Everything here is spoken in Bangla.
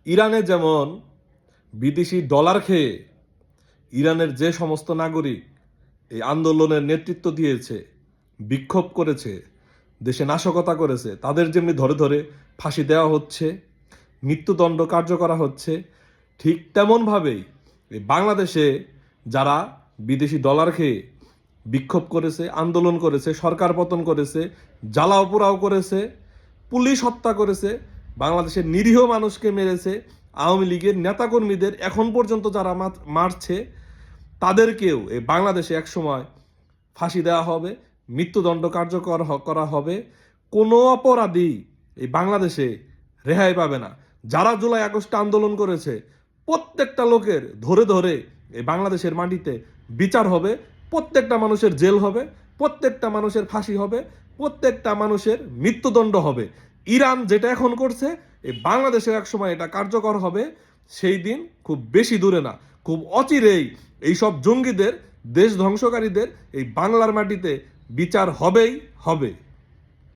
ইরানে যেমন বিদেশি ডলার খেয়ে ইরানের যে সমস্ত নাগরিক এই আন্দোলনের নেতৃত্ব দিয়েছে, বিক্ষোভ করেছে, দেশে নাশকতা করেছে, তাদের যেমনি ধরে ধরে ফাঁসি দেওয়া হচ্ছে, মৃত্যুদণ্ড কার্য করা হচ্ছে, ঠিক তেমনভাবেই এই বাংলাদেশে যারা বিদেশি ডলার খেয়ে বিক্ষোভ করেছে, আন্দোলন করেছে, সরকার পতন করেছে, জ্বালাও পোড়াও করেছে, পুলিশ হত্যা করেছে, বাংলাদেশের নিরীহ মানুষকে মেরেছে, আওয়ামী লীগের নেতাকর্মীদের এখন পর্যন্ত যারা মারছে তাদেরকেও এই বাংলাদেশে একসময় ফাঁসি দেওয়া হবে, মৃত্যুদণ্ড কার্যকর করা হবে। কোনো অপরাধী এই বাংলাদেশে রেহাই পাবে না। যারা জুলাই আগস্টে আন্দোলন করেছে প্রত্যেকটা লোকের ধরে ধরে এই বাংলাদেশের মাটিতে বিচার হবে, প্রত্যেকটা মানুষের জেল হবে, প্রত্যেকটা মানুষের ফাঁসি হবে, প্রত্যেকটা মানুষের মৃত্যুদণ্ড হবে। ইরান যেটা এখন করছে এই বাংলাদেশে একসময় এটা কার্যকর হবে, সেই দিন খুব বেশি দূরে না, খুব অচিরেই এইসব জঙ্গিদের, দেশ ধ্বংসকারীদের এই বাংলার মাটিতে বিচার হবেই হবে।